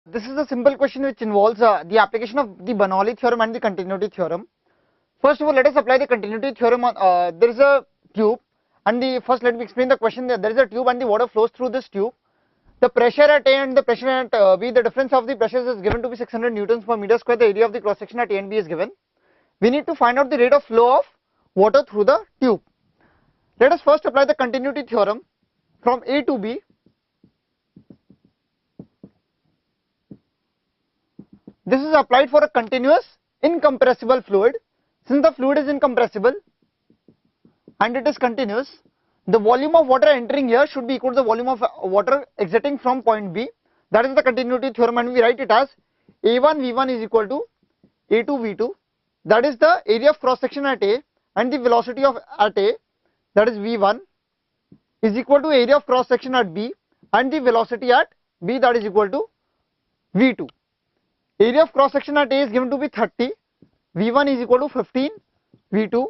This is a simple question which involves the application of the Bernoulli theorem and the continuity theorem. First of all, let us apply the continuity theorem on, there is a tube and first let me explain the question. There is a tube and the water flows through this tube. The pressure at A and the pressure at B, the difference of the pressures is given to be 600 newtons per meter square. The area of the cross section at A and B is given. We need to find out the rate of flow of water through the tube. Let us first apply the continuity theorem from A to B. This is applied for a continuous incompressible fluid. Since the fluid is incompressible and it is continuous, the volume of water entering here should be equal to the volume of water exiting from point B. That is the continuity theorem, and we write it as A1 V1 is equal to A2 V2. That is the area of cross section at A, and the velocity of at A, that is V1, is equal to area of cross section at B and the velocity at B, that is equal to V2. Area of cross section at A is given to be 30, V1 is equal to 15 V2.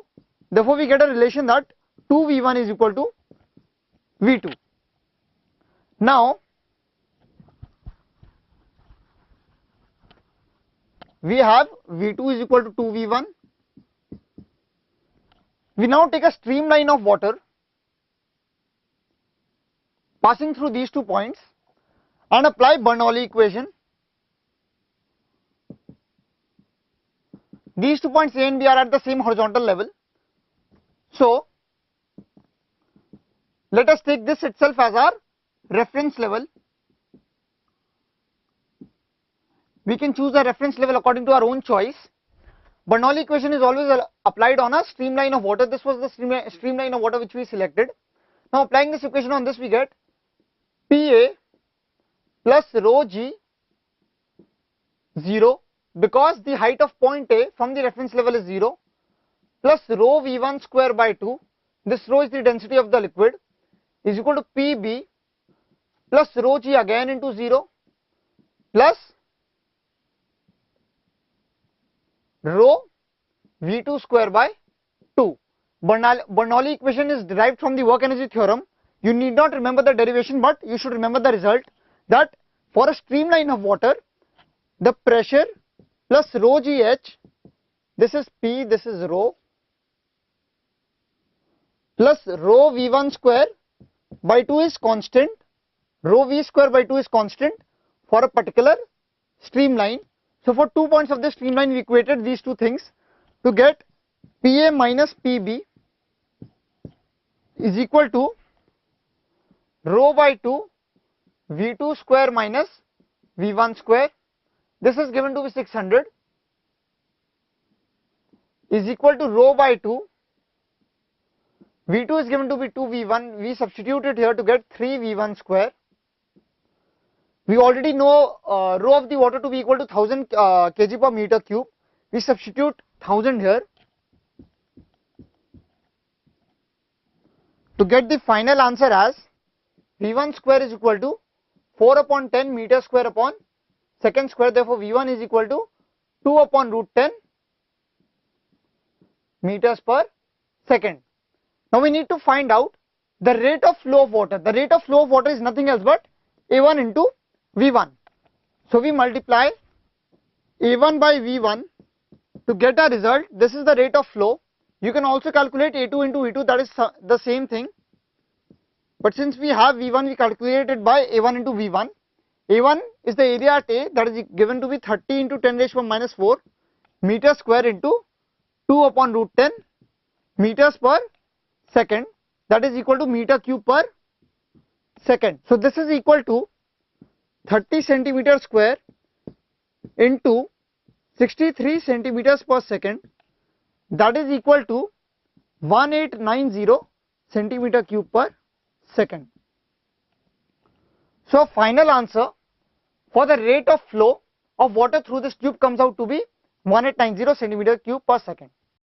Therefore, we get a relation that 2 V1 is equal to V2. Now, we have V2 is equal to 2 V1. We now take a streamline of water passing through these 2 points and apply Bernoulli equation. These 2 points A and B are at the same horizontal level. So, let us take this itself as our reference level. We can choose a reference level according to our own choice. Bernoulli equation is always applied on a streamline of water. This was the streamline of water which we selected. Now, applying this equation on this, we get PA plus rho G 0, because the height of point A from the reference level is 0, plus rho V1 square by 2, this rho is the density of the liquid, is equal to PB plus rho G again into 0 plus rho V2 square by 2. Bernoulli equation is derived from the work energy theorem. You need not remember the derivation, but you should remember the result, that for a streamline of water, the pressure plus rho GH, this is P, this is rho, plus rho V1 square by 2 is constant, rho V square by 2 is constant for a particular streamline. So, for 2 points of the streamline, we equated these 2 things to get PA minus PB is equal to rho by 2 V2 square minus V1 square. This is given to be 600 is equal to rho by 2. V2 is given to be 2 V1. We substitute it here to get 3 V1 square. We already know rho of the water to be equal to 1000 kg per meter cube. We substitute 1000 here to get the final answer as V1 square is equal to 4 upon 10 meter square upon second square. Therefore, V1 is equal to 2 upon root 10 meters per second. Now, we need to find out the rate of flow of water. The rate of flow of water is nothing else but A1 into V1. So, we multiply A1 by V1 to get a result. This is the rate of flow. You can also calculate A2 into V2, that is the same thing. But since we have V1, we calculate it by A1 into V1. A1 is the area at A, that is given to be 30 into 10 raised to minus 4 meter square into 2 upon root 10 meters per second, that is equal to meter cube per second. So, this is equal to 30 centimeter square into 63 centimeters per second, that is equal to 1890 centimeter cube per second. So, final answer for the rate of flow of water through this tube comes out to be 1890 centimeter cube per second.